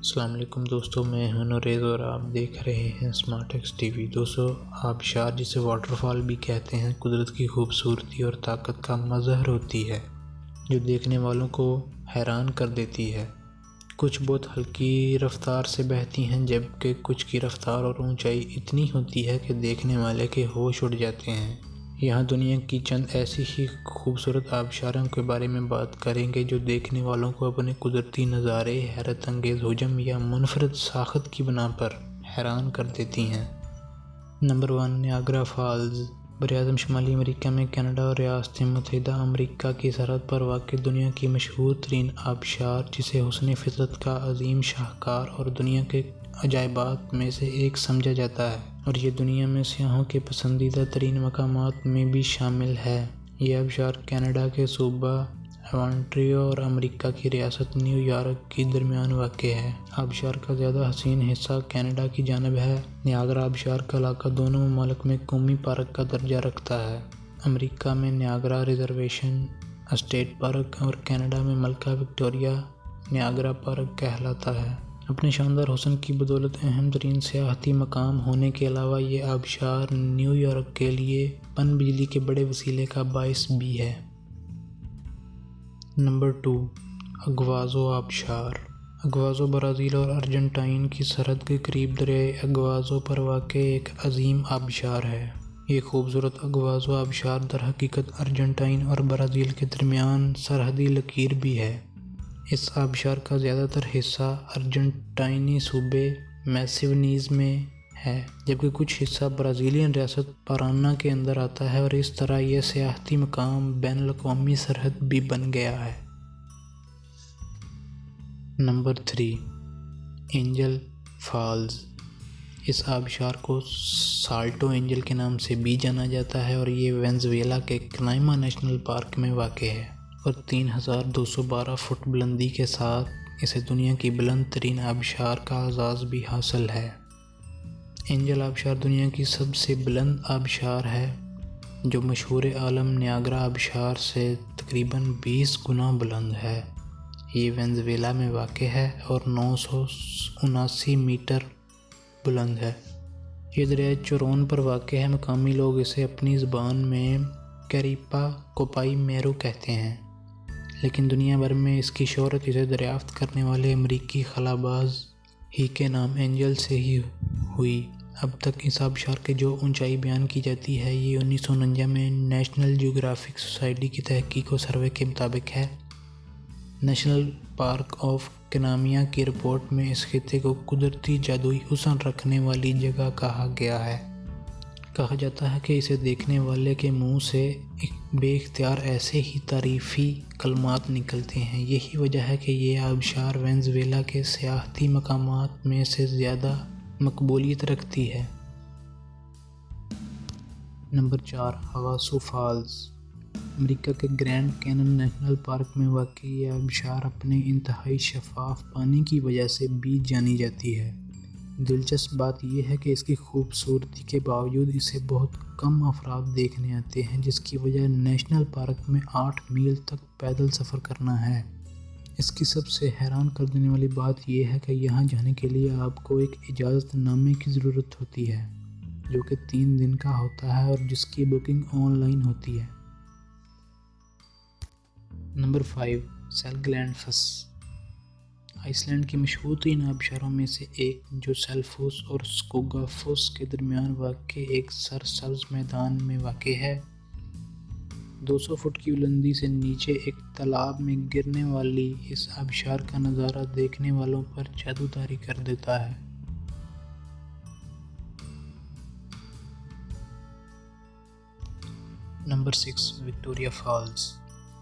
السلام علیکم دوستو، میں ہوں نوریز اور آپ دیکھ رہے ہیں اسمارٹ ایکس ٹی وی۔ دوستو، آبشار جسے واٹر فال بھی کہتے ہیں قدرت کی خوبصورتی اور طاقت کا مظہر ہوتی ہے جو دیکھنے والوں کو حیران کر دیتی ہے۔ کچھ بہت ہلکی رفتار سے بہتی ہیں جبکہ کچھ کی رفتار اور اونچائی اتنی ہوتی ہے کہ دیکھنے والے کے ہوش اڑ جاتے ہیں۔ یہاں دنیا کی چند ایسی ہی خوبصورت آبشاروں کے بارے میں بات کریں گے جو دیکھنے والوں کو اپنے قدرتی نظارے، حیرت انگیز حجم یا منفرد ساخت کی بنا پر حیران کر دیتی ہیں۔ Number 1، Niagara falls. براعظم شمالی امریکہ میں کینیڈا اور ریاست متحدہ امریکہ کی سرحد پر واقع دنیا کی مشہور ترین آبشار، جسے حسن فطرت کا عظیم شاہکار اور دنیا کے عجائبات میں سے ایک سمجھا جاتا ہے، اور یہ دنیا میں سیاحوں کے پسندیدہ ترین مقامات میں بھی شامل ہے۔ یہ آبشار کینیڈا کے صوبہ اونٹاریو اور امریکہ کی ریاست نیو یارک کے درمیان واقع ہے۔ آبشار کا زیادہ حسین حصہ کینیڈا کی جانب ہے۔ نیاگرا آبشار کا علاقہ دونوں ممالک میں قومی پارک کا درجہ رکھتا ہے۔ امریکہ میں نیاگرا ریزرویشن اسٹیٹ پارک اور کینیڈا میں ملکہ وکٹوریہ نیاگرا پارک کہلاتا ہے۔ اپنے شاندار حسن کی بدولت اہم ترین سیاحتی مقام ہونے کے علاوہ یہ آبشار نیو یارک کے لیے پن بجلی کے بڑے وسیلے کا باعث بھی ہے۔ نمبر 2، اگوازو آبشار۔ اگوازو برازیل اور ارجنٹائن کی سرحد کے قریب دریائے اگوازو پر واقع ایک عظیم آبشار ہے۔ یہ خوبصورت اگوازو آبشار در حقیقت ارجنٹائن اور برازیل کے درمیان سرحدی لکیر بھی ہے۔ اس آبشار کا زیادہ تر حصہ ارجنٹائنی صوبے میسینیز میں ہے، جبکہ کچھ حصہ برازیلین ریاست پارانا کے اندر آتا ہے، اور اس طرح یہ سیاحتی مقام بین الاقوامی سرحد بھی بن گیا ہے۔ Number 3، Angel falls. اس آبشار کو سالٹو اینجل کے نام سے بھی جانا جاتا ہے اور یہ وینزویلا کے کنائما نیشنل پارک میں واقع ہے، اور 3212 فٹ بلندی کے ساتھ اسے دنیا کی بلند ترین آبشار کا اعزاز بھی حاصل ہے۔ اینجل آبشار دنیا کی سب سے بلند آبشار ہے، جو مشہور عالم نیاگرا آبشار سے تقریباً 20 گنا بلند ہے۔ یہ وینزویلا میں واقع ہے اور 979 میٹر بلند ہے۔ یہ دریائے چورون پر واقع ہے۔ مقامی لوگ اسے اپنی زبان میں کیریپا کوپائی میرو کہتے ہیں، لیکن دنیا بھر میں اس کی شہرت اسے دریافت کرنے والے امریکی خلا باز ہی کے نام اینجل سے ہی ہوئی۔ اب تک اس آبشار کی جو اونچائی بیان کی جاتی ہے، یہ 1949 میں نیشنل جیوگرافک سوسائٹی کی تحقیق و سروے کے مطابق ہے۔ نیشنل پارک آف کنامیا کی رپورٹ میں اس خطے کو قدرتی جادوئی حسن رکھنے والی جگہ کہا گیا ہے۔ کہا جاتا ہے کہ اسے دیکھنے والے کے منہ سے بے اختیار ایسے ہی تعریفی کلمات نکلتے ہیں۔ یہی وجہ ہے کہ یہ آبشار وینزویلا کے سیاحتی مقامات میں سے زیادہ مقبولیت رکھتی ہے۔ Number 4، ہواسو falls. امریکہ کے گرینڈ کینن نیشنل پارک میں واقع یہ آبشار اپنے انتہائی شفاف پانی کی وجہ سے بھی جانی جاتی ہے۔ دلچسپ بات یہ ہے کہ اس کی خوبصورتی کے باوجود اسے بہت کم افراد دیکھنے آتے ہیں، جس کی وجہ نیشنل پارک میں 8 میل تک پیدل سفر کرنا ہے۔ اس کی سب سے حیران کر دینے والی بات یہ ہے کہ یہاں جانے کے لیے آپ کو ایک اجازت نامے کی ضرورت ہوتی ہے، جو کہ 3 دن کا ہوتا ہے اور جس کی بکنگ آن لائن ہوتی ہے۔ نمبر 5، سیلگلینڈ فس۔ آئس لینڈ کی مشہور ترین آبشاروں میں سے ایک، جو سیلفوس اور سکوگافوس کے درمیان واقع ایک سرسبز میدان میں واقع ہے۔ 200 فٹ کی بلندی سے نیچے ایک تالاب میں گرنے والی اس آبشار کا نظارہ دیکھنے والوں پر جادو طاری کر دیتا ہے۔ Number 6، Victoria falls.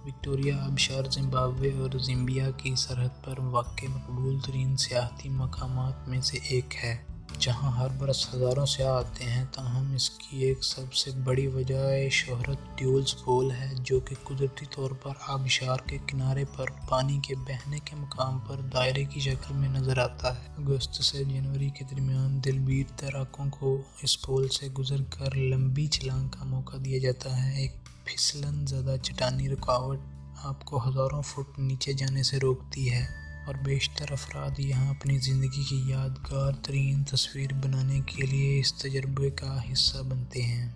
وکٹوریہ آبشار زمبابوے اور زامبیا کی سرحد پر واقع مقبول ترین سیاحتی مقامات میں سے ایک ہے، جہاں ہر برس ہزاروں سیاح آتے ہیں۔ تاہم اس کی ایک سب سے بڑی وجہ شہرت ڈیولز پول ہے، جو کہ قدرتی طور پر آبشار کے کنارے پر پانی کے بہنے کے مقام پر دائرے کی شکل میں نظر آتا ہے۔ اگست سے جنوری کے درمیان دلبیر تیراکوں کو اس پول سے گزر کر لمبی چھلانگ کا موقع دیا جاتا ہے۔ ایک پھسلن زدہ چٹانی رکاوٹ آپ کو ہزاروں فٹ نیچے جانے سے روکتی ہے۔ اور بیشتر افراد یہاں اپنی زندگی کی یادگار ترین تصویر بنانے کے لیے اس تجربے کا حصہ بنتے ہیں۔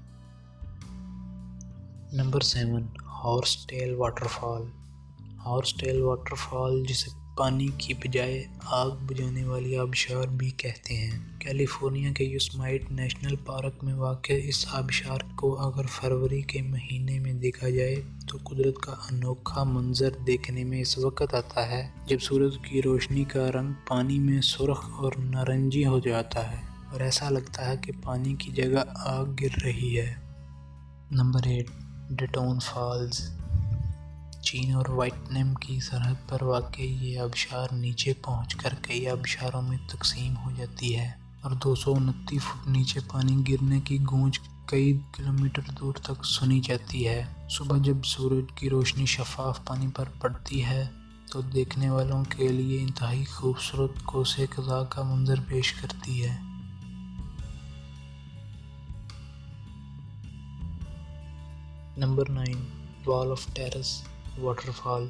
Number 7، horse tail waterfall. Horse tail waterfall, جسے پانی کی بجائے آگ بجھانے والی آبشار بھی کہتے ہیں، کیلیفورنیا کے یوسمائٹ نیشنل پارک میں واقع اس آبشار کو اگر فروری کے مہینے میں دیکھا جائے تو قدرت کا انوکھا منظر دیکھنے میں اس وقت آتا ہے جب سورج کی روشنی کا رنگ پانی میں سرخ اور نارنجی ہو جاتا ہے اور ایسا لگتا ہے کہ پانی کی جگہ آگ گر رہی ہے۔ Number 8، ڈیٹون falls. چین اور ویتنام کی سرحد پر واقع یہ آبشار نیچے پہنچ کر کئی آبشاروں میں تقسیم ہو جاتی ہے اور 229 فٹ نیچے پانی گرنے کی گونج کئی کلومیٹر دور تک سنی جاتی ہے۔ صبح جب سورج کی روشنی شفاف پانی پر پڑتی ہے تو دیکھنے والوں کے لیے انتہائی خوبصورت قوس قزح کا منظر پیش کرتی ہے۔ نمبر 9، وال آف ٹیرس واٹر فال۔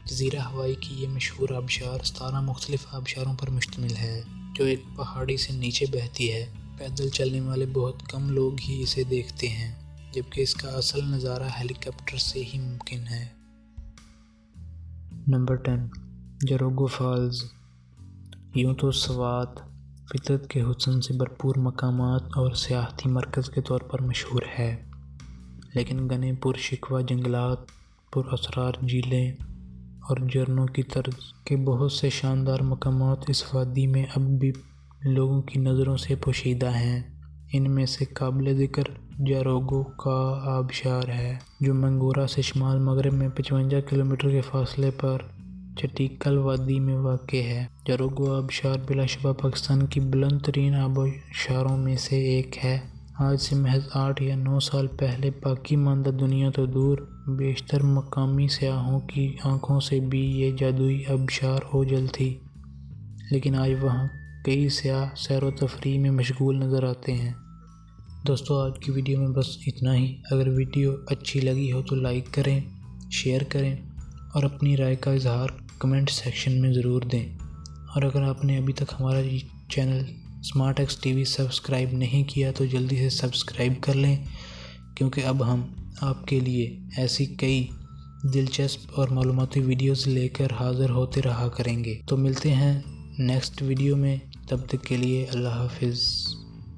جزیرہ ہوائی کی یہ مشہور آبشار 17 مختلف آبشاروں پر مشتمل ہے جو ایک پہاڑی سے نیچے بہتی ہے۔ پیدل چلنے والے بہت کم لوگ ہی اسے دیکھتے ہیں، جبکہ اس کا اصل نظارہ ہیلی کاپٹر سے ہی ممکن ہے۔ Number 10، Jarogo falls. یوں تو سوات فطرت کے حسن سے بھرپور مقامات اور سیاحتی مرکز کے طور پر مشہور ہے، لیکن گھنے پرشکوہ جنگلات، پر اسرار جھیلیں اور جھرنوں کی طرز کے بہت سے شاندار مقامات اس وادی میں اب بھی لوگوں کی نظروں سے پوشیدہ ہیں۔ ان میں سے قابل ذکر جاروگو کا آبشار ہے، جو منگورا سے شمال مغرب میں 55 کلومیٹر کے فاصلے پر چٹیکل وادی میں واقع ہے۔ جاروگو آبشار بلا شبہ پاکستان کی بلند ترین آبشاروں میں سے ایک ہے۔ آج سے محض 8 یا 9 سال پہلے باقی ماندہ دنیا تو دور، بیشتر مقامی سیاحوں کی آنکھوں سے بھی یہ جادوئی آبشار اوجھل تھی، لیکن آج وہاں کئی سیاح سیر و تفریح میں مشغول نظر آتے ہیں۔ دوستو، آج کی ویڈیو میں بس اتنا ہی۔ اگر ویڈیو اچھی لگی ہو تو لائک کریں، شیئر کریں اور اپنی رائے کا اظہار کمنٹ سیکشن میں ضرور دیں۔ اور اگر آپ نے ابھی تک ہمارا channel smart x T V subscribe نہیں کیا تو جلدی سے سبسکرائب کر لیں، کیونکہ اب ہم آپ کے لیے ایسی کئی دلچسپ اور معلوماتی ویڈیوز لے کر حاضر ہوتے رہا کریں گے۔ تو ملتے ہیں نیکسٹ ویڈیو میں، تب تک کے لیے اللہ حافظ۔